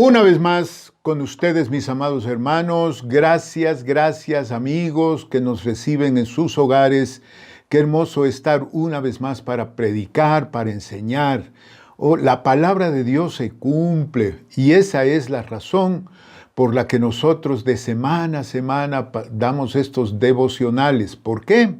Una vez más con ustedes, mis amados hermanos, gracias amigos que nos reciben en sus hogares. Qué hermoso estar una vez más para predicar, para enseñar. La palabra de Dios se cumple y esa es la razón por la que nosotros de semana a semana damos estos devocionales. ¿Por qué?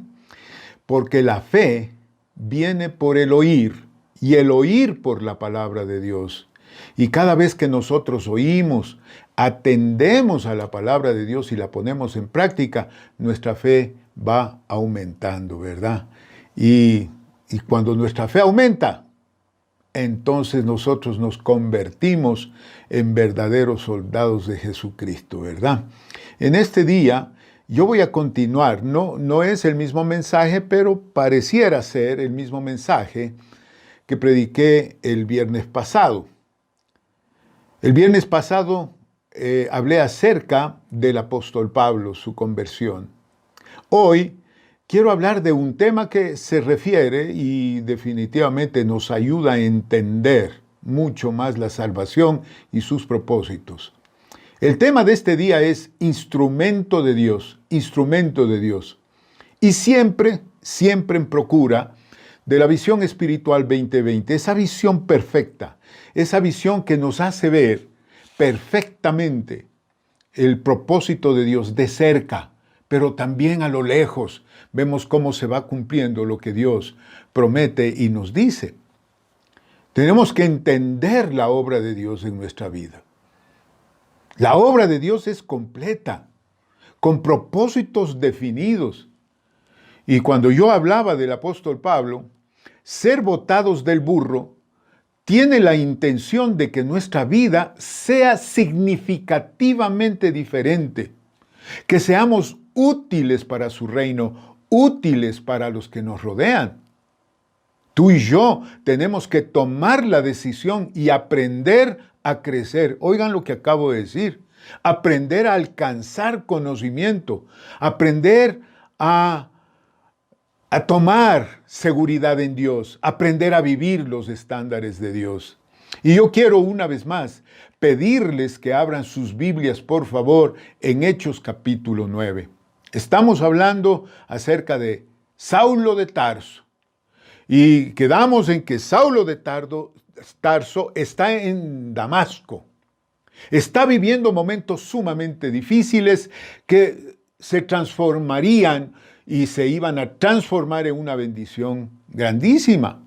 Porque la fe viene por el oír y el oír por la palabra de Dios. Y cada vez que nosotros oímos, atendemos a la palabra de Dios y la ponemos en práctica, nuestra fe va aumentando, ¿verdad? Y cuando nuestra fe aumenta, entonces nosotros nos convertimos en verdaderos soldados de Jesucristo, ¿verdad? En este día yo voy a continuar, no es el mismo mensaje, pero pareciera ser el mismo mensaje que prediqué el viernes pasado. El viernes pasado hablé acerca del apóstol Pablo, su conversión. Hoy quiero hablar de un tema que se refiere y definitivamente nos ayuda a entender mucho más la salvación y sus propósitos. El tema de este día es instrumento de Dios, instrumento de Dios. Y siempre en procura de la visión espiritual 2020, esa visión perfecta, esa visión que nos hace ver perfectamente el propósito de Dios de cerca, pero también a lo lejos vemos cómo se va cumpliendo lo que Dios promete y nos dice. Tenemos que entender la obra de Dios en nuestra vida. La obra de Dios es completa, con propósitos definidos. Y cuando yo hablaba del apóstol Pablo, ser botados del burro tiene la intención de que nuestra vida sea significativamente diferente, que seamos útiles para su reino, útiles para los que nos rodean. Tú y yo tenemos que tomar la decisión y aprender a crecer. Oigan lo que acabo de decir. Aprender a alcanzar conocimiento, aprender a tomar seguridad en Dios, aprender a vivir los estándares de Dios. Y yo quiero una vez más pedirles que abran sus Biblias, por favor, en Hechos capítulo 9. Estamos hablando acerca de Saulo de Tarso. Y quedamos en que Saulo de Tarso está en Damasco. Está viviendo momentos sumamente difíciles que se transformarían y se iban a transformar en una bendición grandísima.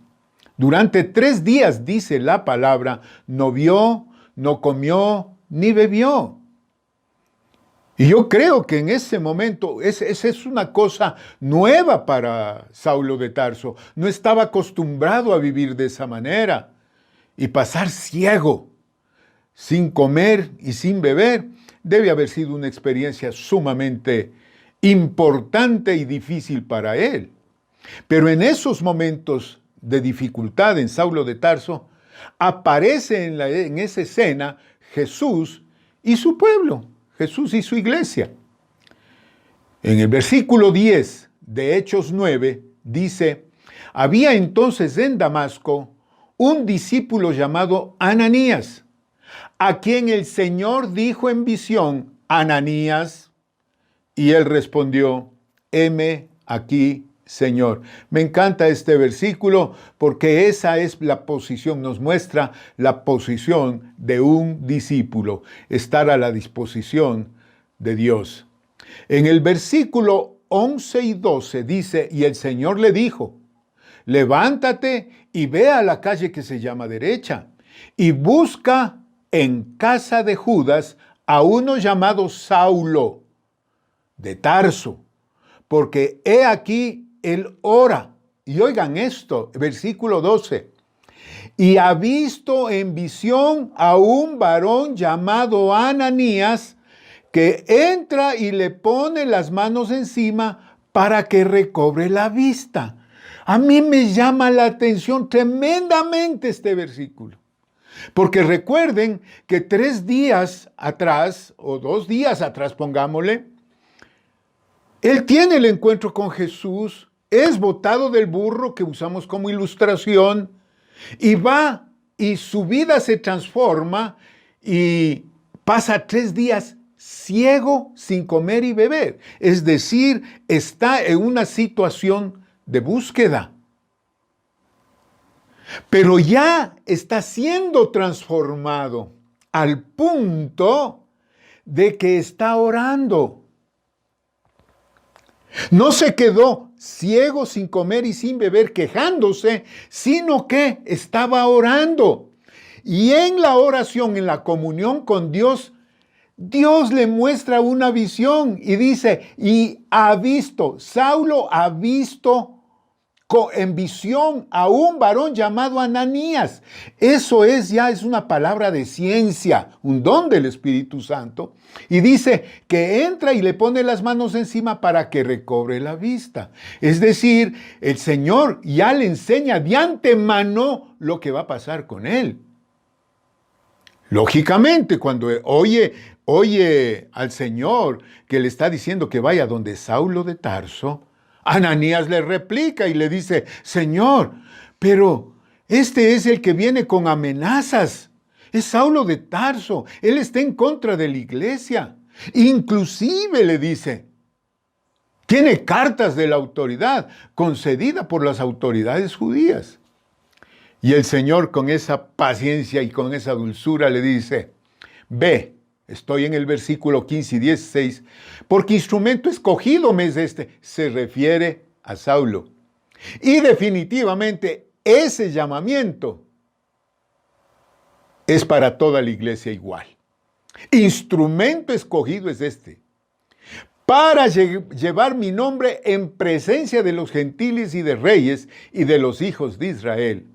Durante 3 días, dice la palabra, no vio, no comió, ni bebió. Y yo creo que en ese momento, esa es una cosa nueva para Saulo de Tarso. No estaba acostumbrado a vivir de esa manera. Y pasar ciego, sin comer y sin beber, debe haber sido una experiencia sumamente importante y difícil para él. Pero en esos momentos de dificultad en Saulo de Tarso, aparece en esa escena Jesús y su pueblo, Jesús y su iglesia. En el versículo 10 de Hechos 9 dice, había entonces en Damasco un discípulo llamado Ananías, a quien el Señor dijo en visión, Ananías, y él respondió, heme aquí, Señor. Me encanta este versículo porque esa es la posición, nos muestra la posición de un discípulo, estar a la disposición de Dios. En el versículo 11 y 12 dice, y el Señor le dijo, levántate y ve a la calle que se llama derecha y busca en casa de Judas a uno llamado Saulo de Tarso, porque he aquí él ora. Y oigan esto, versículo 12. Y ha visto en visión a un varón llamado Ananías, que entra y le pone las manos encima para que recobre la vista. A mí me llama la atención tremendamente este versículo. Porque recuerden que 3 días atrás, o 2 días atrás, pongámosle, él tiene el encuentro con Jesús, es botado del burro que usamos como ilustración, y va y su vida se transforma y pasa 3 días ciego sin comer y beber. Es decir, está en una situación de búsqueda. Pero ya está siendo transformado al punto de que está orando. No se quedó ciego sin comer y sin beber quejándose, sino que estaba orando. Y en la oración, en la comunión con Dios, Dios le muestra una visión y dice, y Saulo ha visto en visión a un varón llamado Ananías. Eso ya es una palabra de ciencia, un don del Espíritu Santo. Y dice que entra y le pone las manos encima para que recobre la vista. Es decir, el Señor ya le enseña de antemano lo que va a pasar con él. Lógicamente, cuando oye al Señor que le está diciendo que vaya donde Saulo de Tarso, Ananías le replica y le dice, Señor, pero este es el que viene con amenazas. Es Saulo de Tarso. Él está en contra de la iglesia. Inclusive le dice, tiene cartas de la autoridad concedida por las autoridades judías. Y el Señor con esa paciencia y con esa dulzura le dice, ve. Estoy en el versículo 15 y 16, porque instrumento escogido me es este, se refiere a Saulo. Y definitivamente ese llamamiento es para toda la iglesia igual. Instrumento escogido es este, para llevar mi nombre en presencia de los gentiles y de reyes y de los hijos de Israel.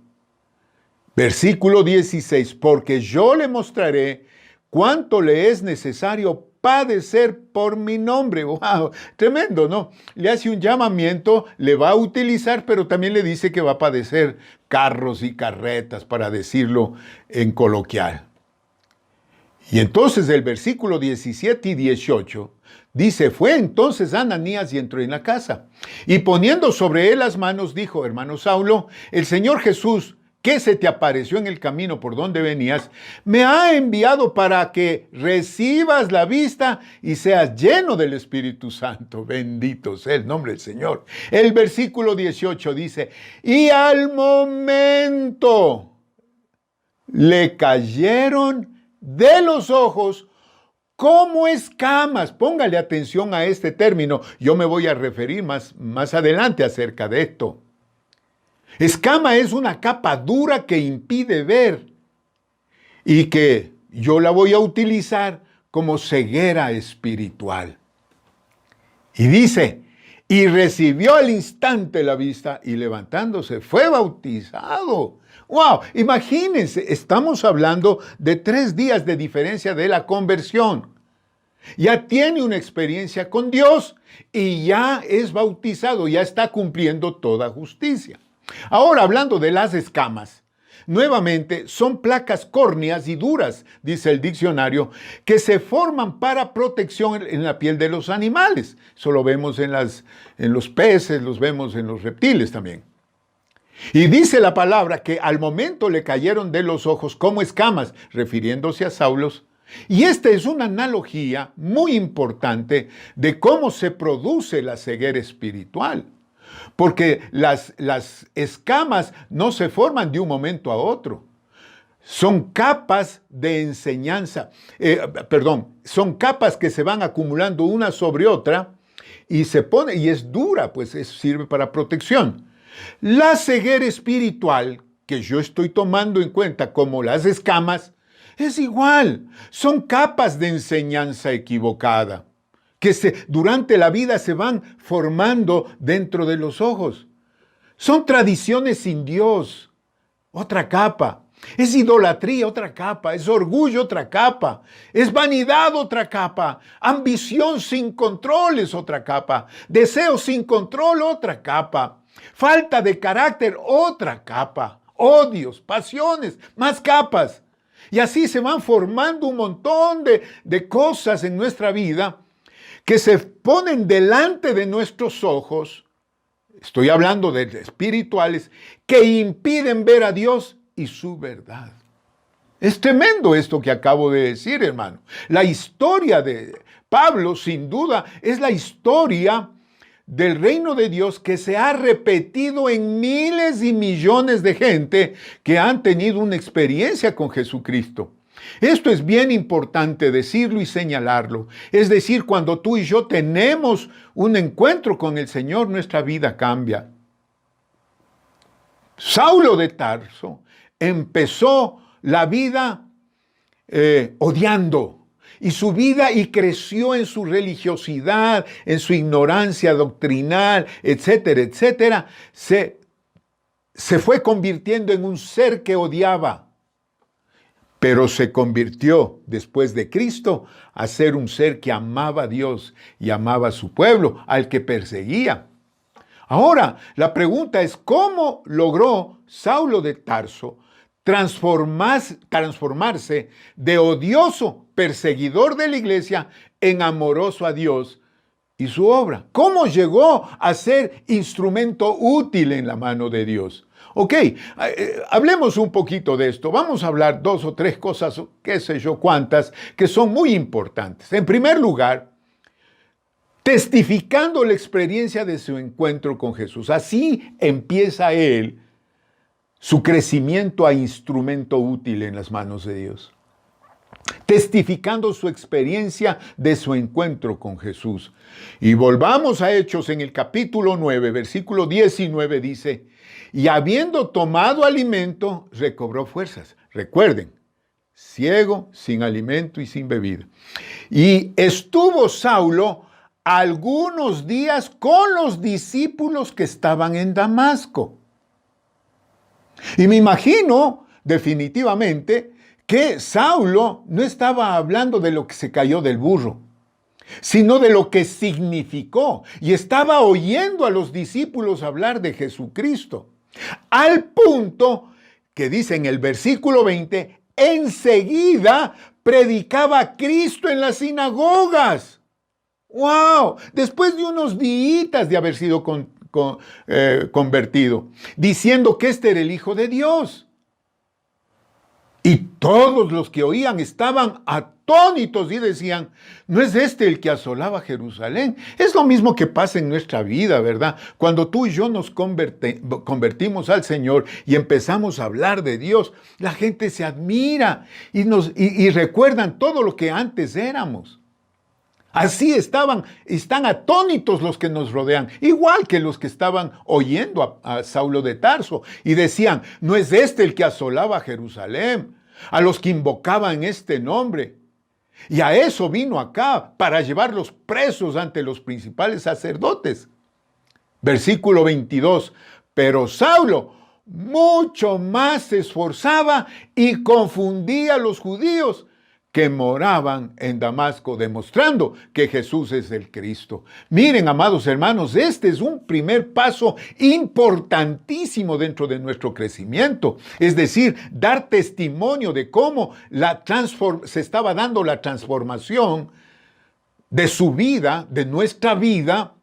Versículo 16, porque yo le mostraré cuánto le es necesario padecer por mi nombre. ¡Wow! Tremendo, ¿no? Le hace un llamamiento, le va a utilizar, pero también le dice que va a padecer carros y carretas, para decirlo en coloquial. Y entonces el versículo 17 y 18 dice, fue entonces Ananías y entró en la casa. Y poniendo sobre él las manos, dijo, hermano Saulo, el Señor Jesús, que se te apareció en el camino por donde venías, me ha enviado para que recibas la vista y seas lleno del Espíritu Santo. Bendito sea el nombre del Señor. El versículo 18 dice, y al momento le cayeron de los ojos como escamas. Póngale atención a este término. Yo me voy a referir más adelante acerca de esto. Escama es una capa dura que impide ver y que yo la voy a utilizar como ceguera espiritual. Y dice, y recibió al instante la vista y levantándose fue bautizado. ¡Wow! Imagínense, estamos hablando de 3 días de diferencia de la conversión. Ya tiene una experiencia con Dios y ya es bautizado, ya está cumpliendo toda justicia. Ahora, hablando de las escamas, nuevamente son placas córneas y duras, dice el diccionario, que se forman para protección en la piel de los animales. Eso lo vemos en los peces, los vemos en los reptiles también. Y dice la palabra que al momento le cayeron de los ojos como escamas, refiriéndose a Saulo. Y esta es una analogía muy importante de cómo se produce la ceguera espiritual. Porque las escamas no se forman de un momento a otro. Son capas de enseñanza, son capas que se van acumulando una sobre otra y se pone, y es dura, pues eso sirve para protección. La ceguera espiritual, que yo estoy tomando en cuenta como las escamas, es igual. Son capas de enseñanza equivocada que durante la vida se van formando dentro de los ojos. Son tradiciones sin Dios, otra capa. Es idolatría, otra capa. Es orgullo, otra capa. Es vanidad, otra capa. Ambición sin control es otra capa. Deseo sin control, otra capa. Falta de carácter, otra capa. Odios, pasiones, más capas. Y así se van formando un montón de cosas en nuestra vida que se ponen delante de nuestros ojos, estoy hablando de espirituales, que impiden ver a Dios y su verdad. Es tremendo esto que acabo de decir, hermano. La historia de Pablo, sin duda, es la historia del reino de Dios que se ha repetido en miles y millones de gente que han tenido una experiencia con Jesucristo. Esto es bien importante decirlo y señalarlo. Es decir, cuando tú y yo tenemos un encuentro con el Señor, nuestra vida cambia. Saulo de Tarso empezó la vida odiando. Y su vida y creció en su religiosidad, en su ignorancia doctrinal, etcétera, etcétera. Se fue convirtiendo en un ser que odiaba. Pero se convirtió, después de Cristo, a ser un ser que amaba a Dios y amaba a su pueblo, al que perseguía. Ahora, la pregunta es, ¿cómo logró Saulo de Tarso transformarse de odioso perseguidor de la iglesia en amoroso a Dios y su obra? ¿Cómo llegó a ser instrumento útil en la mano de Dios? Ok, hablemos un poquito de esto. Vamos a hablar 2 o 3 cosas, qué sé yo cuántas, que son muy importantes. En primer lugar, testificando la experiencia de su encuentro con Jesús. Así empieza él su crecimiento a instrumento útil en las manos de Dios. Testificando su experiencia de su encuentro con Jesús. Y volvamos a Hechos en el capítulo 9, versículo 19 dice, y habiendo tomado alimento, recobró fuerzas. Recuerden, ciego, sin alimento y sin bebida. Y estuvo Saulo algunos días con los discípulos que estaban en Damasco. Y me imagino, definitivamente, que Saulo no estaba hablando de lo que se cayó del burro, sino de lo que significó. Y estaba oyendo a los discípulos hablar de Jesucristo. Al punto que dice en el versículo 20, enseguida predicaba a Cristo en las sinagogas. ¡Wow! Después de unos días de haber sido convertido, diciendo que este era el Hijo de Dios. Y todos los que oían estaban atónitos y decían, ¿no es este el que asolaba Jerusalén? Es lo mismo que pasa en nuestra vida, ¿verdad? Cuando tú y yo nos convertimos al Señor y empezamos a hablar de Dios, la gente se admira y recuerdan todo lo que antes éramos. Así están atónitos los que nos rodean, igual que los que estaban oyendo a Saulo de Tarso y decían, ¿no es este el que asolaba Jerusalén? A los que invocaban este nombre. Y a eso vino acá, para llevarlos presos ante los principales sacerdotes. Versículo 22, pero Saulo mucho más se esforzaba y confundía a los judíos que moraban en Damasco, demostrando que Jesús es el Cristo. Miren, amados hermanos, este es un primer paso importantísimo dentro de nuestro crecimiento. Es decir, dar testimonio de cómo se estaba dando la transformación de su vida, de nuestra vida,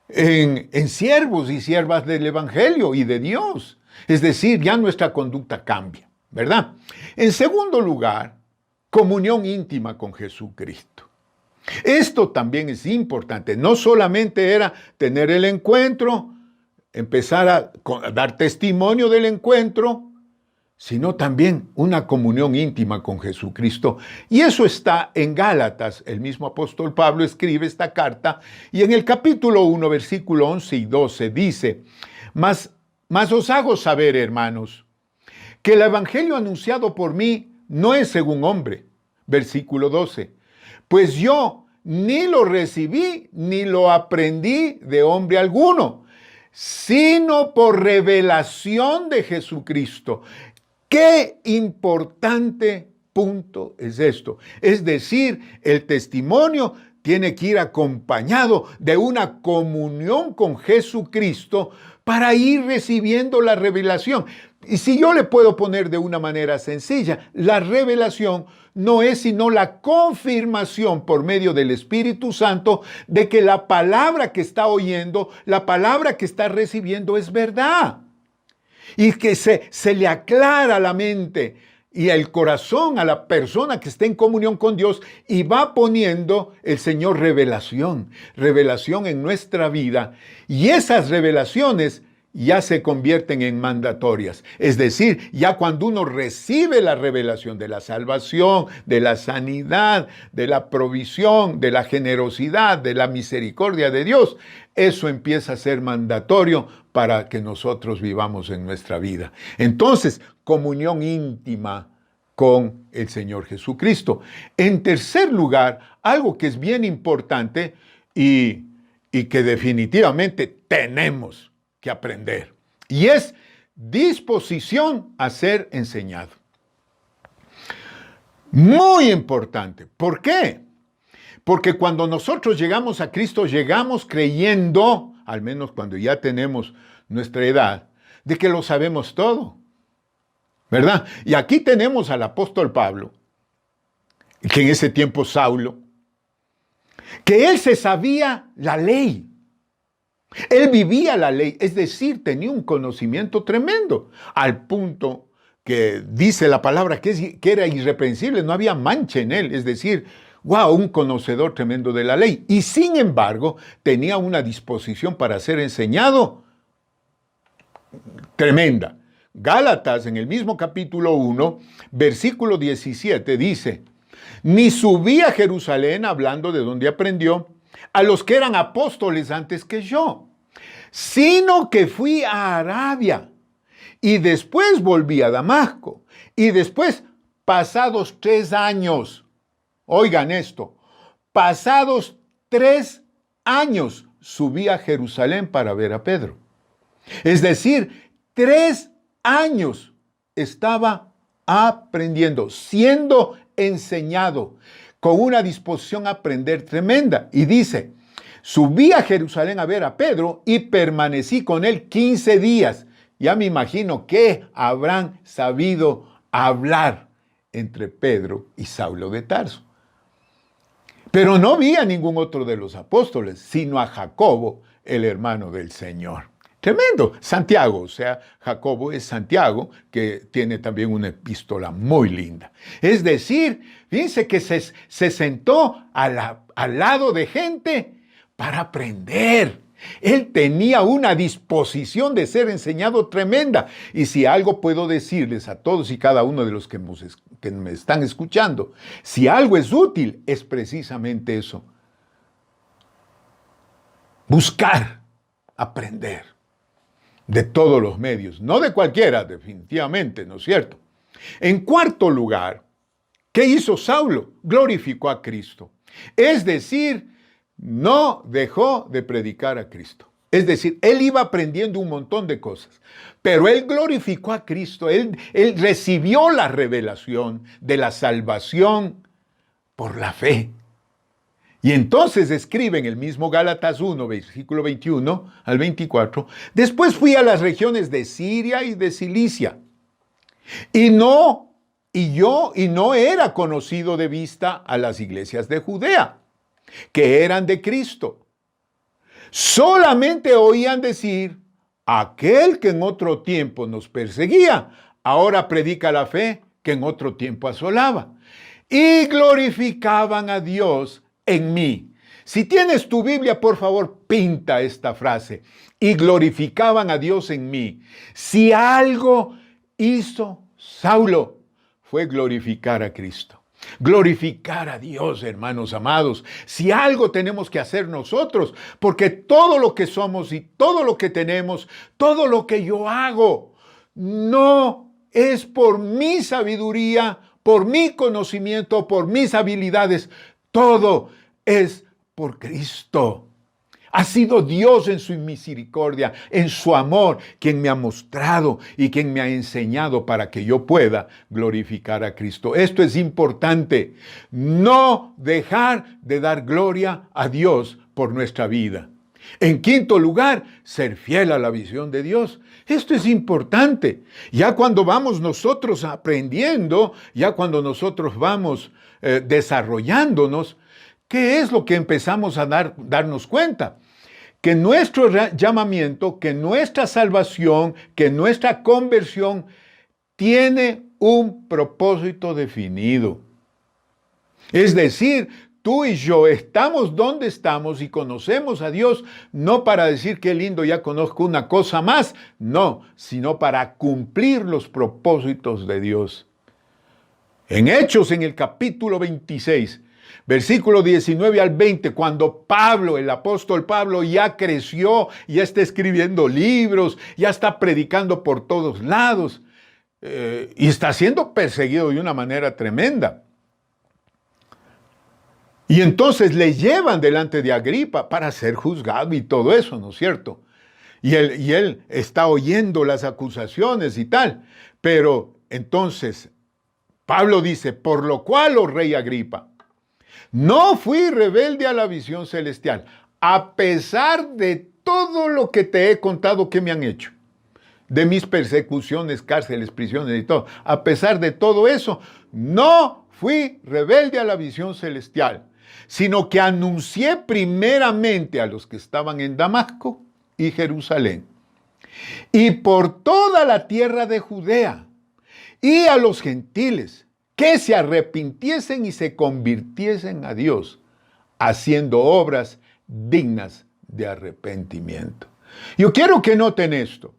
en siervos y siervas del Evangelio y de Dios. Es decir, ya nuestra conducta cambia, ¿verdad? En segundo lugar, comunión íntima con Jesucristo. Esto también es importante. No solamente era tener el encuentro, empezar a dar testimonio del encuentro, sino también una comunión íntima con Jesucristo. Y eso está en Gálatas. El mismo apóstol Pablo escribe esta carta y en el capítulo 1, versículo 11 y 12 dice, mas os hago saber, hermanos, que el evangelio anunciado por mí no es según hombre. Versículo 12. Pues yo ni lo recibí ni lo aprendí de hombre alguno, sino por revelación de Jesucristo. Qué importante punto es esto. Es decir, el testimonio tiene que ir acompañado de una comunión con Jesucristo para ir recibiendo la revelación. Y si yo le puedo poner de una manera sencilla, la revelación no es sino la confirmación por medio del Espíritu Santo de que la palabra que está oyendo, la palabra que está recibiendo es verdad. Y que se le aclara la mente y el corazón a la persona que está en comunión con Dios y va poniendo el Señor revelación en nuestra vida. Y esas revelaciones ya se convierten en mandatorias. Es decir, ya cuando uno recibe la revelación de la salvación, de la sanidad, de la provisión, de la generosidad, de la misericordia de Dios, eso empieza a ser mandatorio para que nosotros vivamos en nuestra vida. Entonces, comunión íntima con el Señor Jesucristo. En tercer lugar, algo que es bien importante y que definitivamente tenemos que aprender, y es disposición a ser enseñado. Muy importante. ¿Por qué? Porque cuando nosotros llegamos a Cristo, llegamos creyendo, al menos cuando ya tenemos nuestra edad, de que lo sabemos todo, ¿verdad? Y aquí tenemos al apóstol Pablo, que en ese tiempo Saulo, que él se sabía la ley. Él vivía la ley, es decir, tenía un conocimiento tremendo, al punto que dice la palabra que era irreprensible, no había mancha en él, es decir, wow, un conocedor tremendo de la ley. Y sin embargo, tenía una disposición para ser enseñado tremenda. Gálatas, en el mismo capítulo 1, versículo 17, dice: ni subí a Jerusalén, hablando de donde aprendió, a los que eran apóstoles antes que yo, sino que fui a Arabia, y después volví a Damasco, y después, pasados 3 años, oigan esto, pasados 3 años, subí a Jerusalén para ver a Pedro. Es decir, 3 años estaba aprendiendo, siendo enseñado, con una disposición a aprender tremenda. Y dice: subí a Jerusalén a ver a Pedro y permanecí con él 15 días. Ya me imagino que habrán sabido hablar entre Pedro y Saulo de Tarso. Pero no vi a ningún otro de los apóstoles, sino a Jacobo, el hermano del Señor. Tremendo. Santiago, o sea, Jacobo es Santiago, que tiene también una epístola muy linda. Es decir, fíjense que se sentó al lado de gente para aprender. Él tenía una disposición de ser enseñado tremenda. Y si algo puedo decirles a todos y cada uno de los que me están escuchando, si algo es útil, es precisamente eso. Buscar, aprender. De todos los medios, no de cualquiera, definitivamente, ¿no es cierto? En cuarto lugar, ¿qué hizo Saulo? Glorificó a Cristo. Es decir, no dejó de predicar a Cristo. Es decir, él iba aprendiendo un montón de cosas, pero él glorificó a Cristo, él recibió la revelación de la salvación por la fe. Y entonces escribe en el mismo Gálatas 1, versículo 21 al 24, después fui a las regiones de Siria y de Cilicia, y no era conocido de vista a las iglesias de Judea, que eran de Cristo. Solamente oían decir: aquel que en otro tiempo nos perseguía, ahora predica la fe que en otro tiempo asolaba. Y glorificaban a Dios en mí. Si tienes tu Biblia, por favor, pinta esta frase: y glorificaban a Dios en mí. Si algo hizo Saulo, fue glorificar a Cristo. Glorificar a Dios, hermanos amados. Si algo tenemos que hacer nosotros, porque todo lo que somos y todo lo que tenemos, todo lo que yo hago, no es por mi sabiduría, por mi conocimiento, por mis habilidades. Todo es por Cristo. Ha sido Dios en su misericordia, en su amor, quien me ha mostrado y quien me ha enseñado para que yo pueda glorificar a Cristo. Esto es importante. No dejar de dar gloria a Dios por nuestra vida. En quinto lugar, ser fiel a la visión de Dios. Esto es importante. Ya cuando vamos nosotros aprendiendo, ya cuando nosotros vamos desarrollándonos, ¿qué es lo que empezamos a darnos cuenta? Que nuestro llamamiento, que nuestra salvación, que nuestra conversión tiene un propósito definido. Es decir, tú y yo estamos donde estamos y conocemos a Dios no para decir qué lindo, ya conozco una cosa más, no, sino para cumplir los propósitos de Dios. En Hechos, en el capítulo 26, versículo 19 al 20, cuando Pablo, el apóstol Pablo, ya creció, ya está escribiendo libros, ya está predicando por todos lados, y está siendo perseguido de una manera tremenda. Y entonces le llevan delante de Agripa para ser juzgado y todo eso, ¿no es cierto? Y él está oyendo las acusaciones y tal. Pero entonces Pablo dice, por lo cual, oh rey Agripa, no fui rebelde a la visión celestial, a pesar de todo lo que te he contado que me han hecho, de mis persecuciones, cárceles, prisiones y todo. A pesar de todo eso, no fui rebelde a la visión celestial, sino que anuncié primeramente a los que estaban en Damasco y Jerusalén, y por toda la tierra de Judea, y a los gentiles, que se arrepintiesen y se convirtiesen a Dios, haciendo obras dignas de arrepentimiento. Yo quiero que noten esto.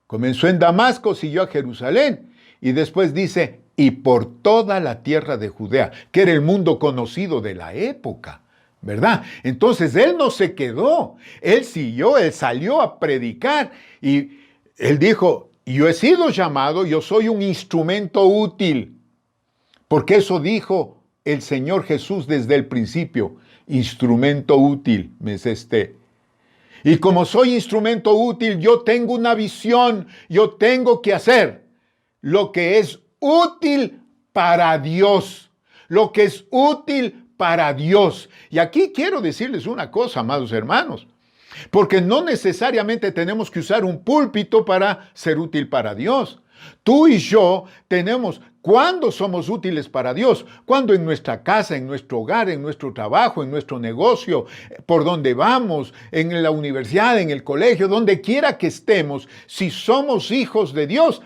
Comenzó en Damasco, siguió a Jerusalén, y después dice, y por toda la tierra de Judea, que era el mundo conocido de la época, ¿verdad? Entonces él no se quedó, él siguió, él salió a predicar, y él dijo, yo he sido llamado, yo soy un instrumento útil, porque eso dijo el Señor Jesús desde el principio, instrumento útil me es este. Y como soy instrumento útil, yo tengo una visión, yo tengo que hacer lo que es útil para Dios, lo que es útil para Dios. Y aquí quiero decirles una cosa, amados hermanos, porque no necesariamente tenemos que usar un púlpito para ser útil para Dios. Tú y yo tenemos, ¿cuándo somos útiles para Dios? Cuando en nuestra casa, en nuestro hogar, en nuestro trabajo, en nuestro negocio, por donde vamos, en la universidad, en el colegio, donde quiera que estemos, si somos hijos de Dios.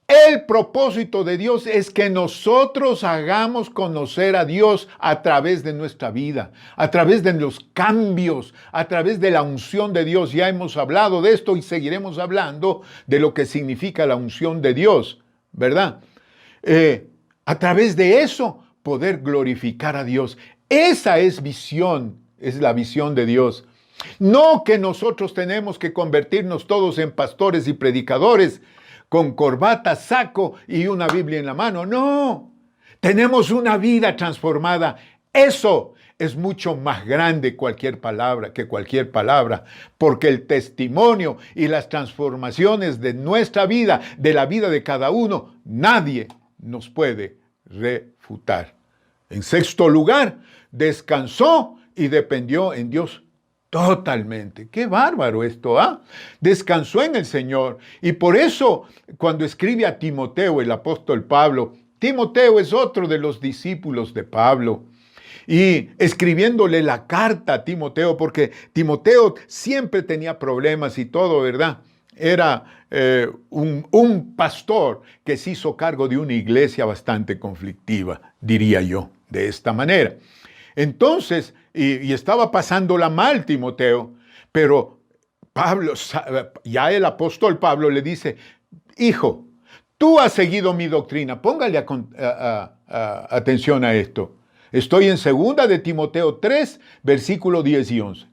El propósito de Dios es que nosotros hagamos conocer a Dios a través de nuestra vida, a través de los cambios, a través de la unción de Dios. Ya hemos hablado de esto y seguiremos hablando de lo que significa la unción de Dios, ¿verdad? A través de eso poder glorificar a Dios. Esa es visión, es la visión de Dios. No que nosotros tenemos que convertirnos todos en pastores y predicadores, con corbata, saco y una Biblia en la mano. No, tenemos una vida transformada. Eso es mucho más grande que cualquier palabra, porque el testimonio y las transformaciones de nuestra vida, de la vida de cada uno, nadie nos puede refutar. En sexto lugar, descansó y dependió en Dios totalmente. Qué bárbaro esto, ¿ah? Descansó en el Señor. Y por eso, cuando escribe a Timoteo, el apóstol Pablo, Timoteo es otro de los discípulos de Pablo. Y escribiéndole la carta a Timoteo, porque Timoteo siempre tenía problemas y todo, ¿verdad? Era un pastor que se hizo cargo de una iglesia bastante conflictiva, diría yo, de esta manera. Entonces, y estaba pasándola mal Timoteo, pero Pablo, ya el apóstol Pablo le dice, hijo, tú has seguido mi doctrina, póngale atención a esto. Estoy en 2 de Timoteo 3, versículo 10 y 11.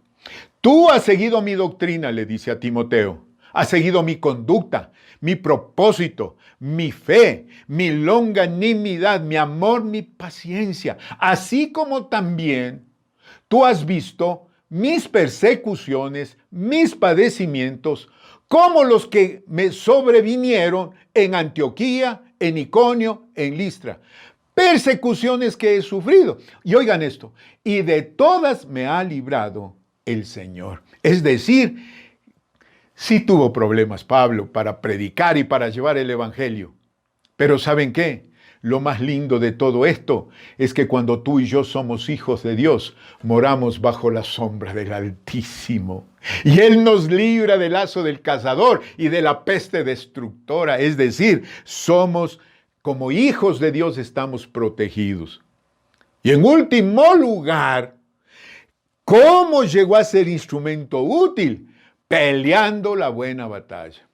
Tú has seguido mi doctrina, le dice a Timoteo, has seguido mi conducta, mi propósito, mi fe, mi longanimidad, mi amor, mi paciencia, así como también tú has visto mis persecuciones, mis padecimientos, como los que me sobrevinieron en Antioquía, en Iconio, en Listra. Persecuciones que he sufrido. Y oigan esto, y de todas me ha librado el Señor. Es decir, sí tuvo problemas Pablo para predicar y para llevar el evangelio. Pero ¿saben qué? Lo más lindo de todo esto es que cuando tú y yo somos hijos de Dios, moramos bajo la sombra del Altísimo. Y Él nos libra del lazo del cazador y de la peste destructora. Es decir, somos como hijos de Dios estamos protegidos. Y en último lugar, ¿cómo llegó a ser instrumento útil? Peleando la buena batalla.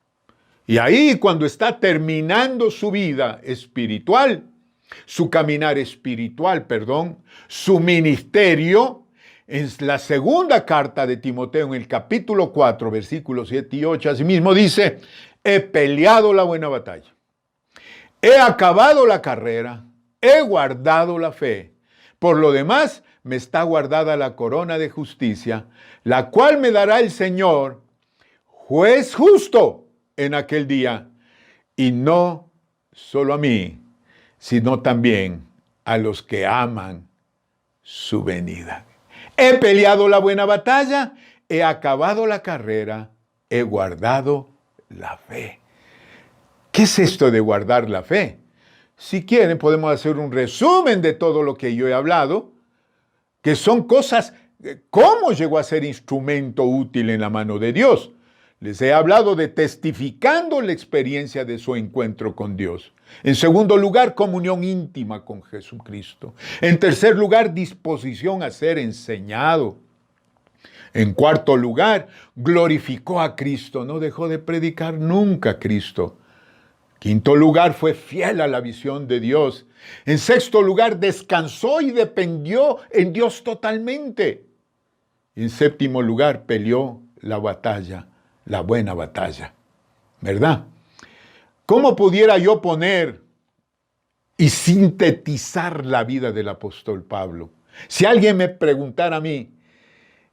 Y ahí, cuando está terminando su vida espiritual, su caminar espiritual, su ministerio, en la segunda carta de Timoteo, en el capítulo 4, versículos 7 y 8, asimismo dice, he peleado la buena batalla, he acabado la carrera, he guardado la fe. Por lo demás, me está guardada la corona de justicia, la cual me dará el Señor, juez justo, en aquel día, y no solo a mí, sino también a los que aman su venida. He peleado la buena batalla, he acabado la carrera, he guardado la fe. ¿Qué es esto de guardar la fe? Si quieren, podemos hacer un resumen de todo lo que yo he hablado, que son cosas, cómo llegó a ser instrumento útil en la mano de Dios. Les he hablado de testificando la experiencia de su encuentro con Dios. En segundo lugar, comunión íntima con Jesucristo. En tercer lugar, disposición a ser enseñado. En cuarto lugar, glorificó a Cristo. No dejó de predicar nunca a Cristo. Quinto lugar, fue fiel a la visión de Dios. En sexto lugar, descansó y dependió en Dios totalmente. En séptimo lugar, peleó la batalla, la buena batalla, ¿verdad? ¿Cómo pudiera yo poner y sintetizar la vida del apóstol Pablo? Si alguien me preguntara a mí,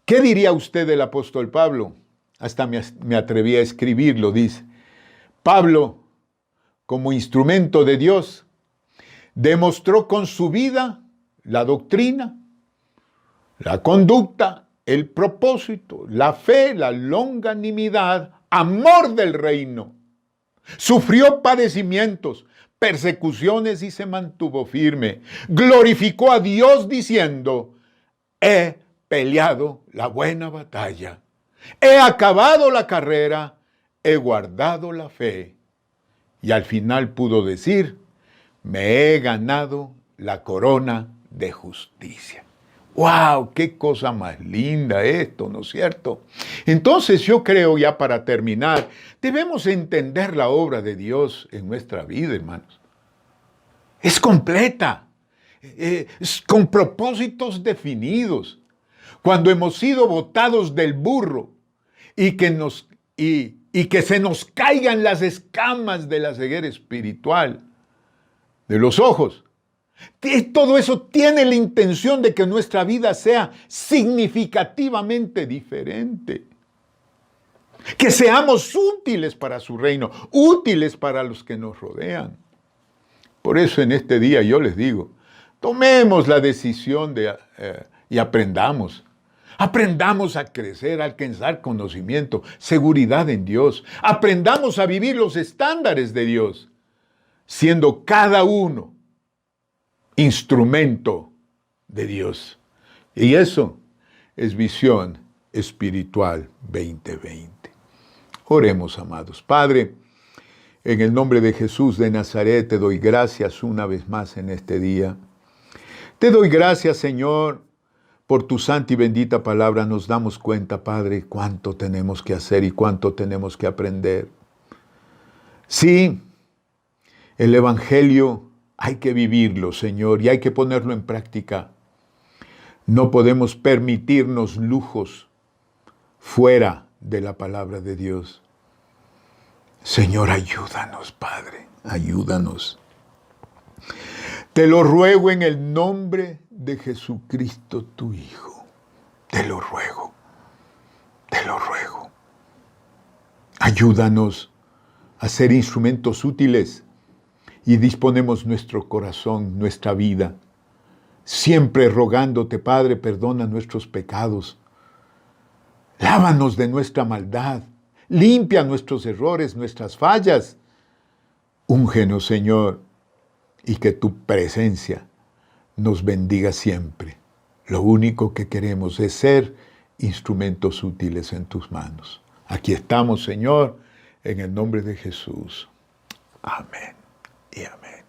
¿qué diría usted del apóstol Pablo? Hasta me atreví a escribirlo, dice. Pablo, como instrumento de Dios, demostró con su vida la doctrina, la conducta, el propósito, la fe, la longanimidad, amor del reino. Sufrió padecimientos, persecuciones y se mantuvo firme. Glorificó a Dios diciendo, he peleado la buena batalla, he acabado la carrera, he guardado la fe. Y al final pudo decir, me he ganado la corona de justicia. ¡Wow! ¡Qué cosa más linda esto!, ¿no es cierto? Entonces yo creo, ya para terminar, debemos entender la obra de Dios en nuestra vida, hermanos. Es completa, con propósitos definidos. Cuando hemos sido botados del burro y que se nos caigan las escamas de la ceguera espiritual, de los ojos. Todo eso tiene la intención de que nuestra vida sea significativamente diferente. Que seamos útiles para su reino, útiles para los que nos rodean. Por eso en este día yo les digo, tomemos la decisión y aprendamos. Aprendamos a crecer, a alcanzar conocimiento, seguridad en Dios. Aprendamos a vivir los estándares de Dios, siendo cada uno instrumento de Dios. Y eso es Visión Espiritual 2020. Oremos, amados. Padre, en el nombre de Jesús de Nazaret, te doy gracias una vez más en este día. Te doy gracias, Señor, por tu santa y bendita palabra. Nos damos cuenta, Padre, cuánto tenemos que hacer y cuánto tenemos que aprender. Sí, el Evangelio hay que vivirlo, Señor, y hay que ponerlo en práctica. No podemos permitirnos lujos fuera de la palabra de Dios. Señor, ayúdanos, Padre, ayúdanos. Te lo ruego en el nombre de Jesucristo, tu Hijo. Te lo ruego, te lo ruego. Ayúdanos a ser instrumentos útiles y disponemos nuestro corazón, nuestra vida, siempre rogándote, Padre, perdona nuestros pecados. Lávanos de nuestra maldad. Limpia nuestros errores, nuestras fallas. Úngenos, Señor, y que tu presencia nos bendiga siempre. Lo único que queremos es ser instrumentos útiles en tus manos. Aquí estamos, Señor, en el nombre de Jesús. Amén y amén.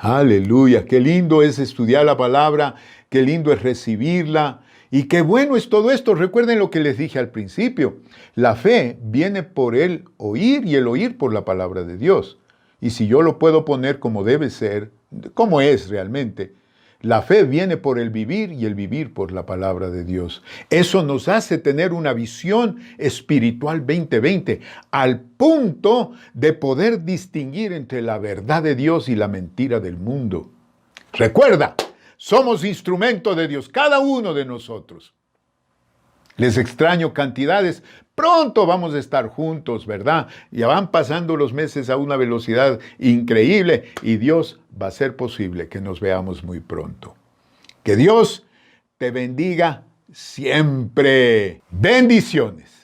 Aleluya, qué lindo es estudiar la palabra, qué lindo es recibirla y qué bueno es todo esto. Recuerden lo que les dije al principio. La fe viene por el oír y el oír por la palabra de Dios. Y si yo lo puedo poner como debe ser, como es realmente, la fe viene por el vivir y el vivir por la palabra de Dios. Eso nos hace tener una visión espiritual 2020 al punto de poder distinguir entre la verdad de Dios y la mentira del mundo. Recuerda, somos instrumento de Dios, cada uno de nosotros. Les extraño cantidades. Pronto vamos a estar juntos, ¿verdad? Ya van pasando los meses a una velocidad increíble y Dios va a hacer posible que nos veamos muy pronto. Que Dios te bendiga siempre. Bendiciones.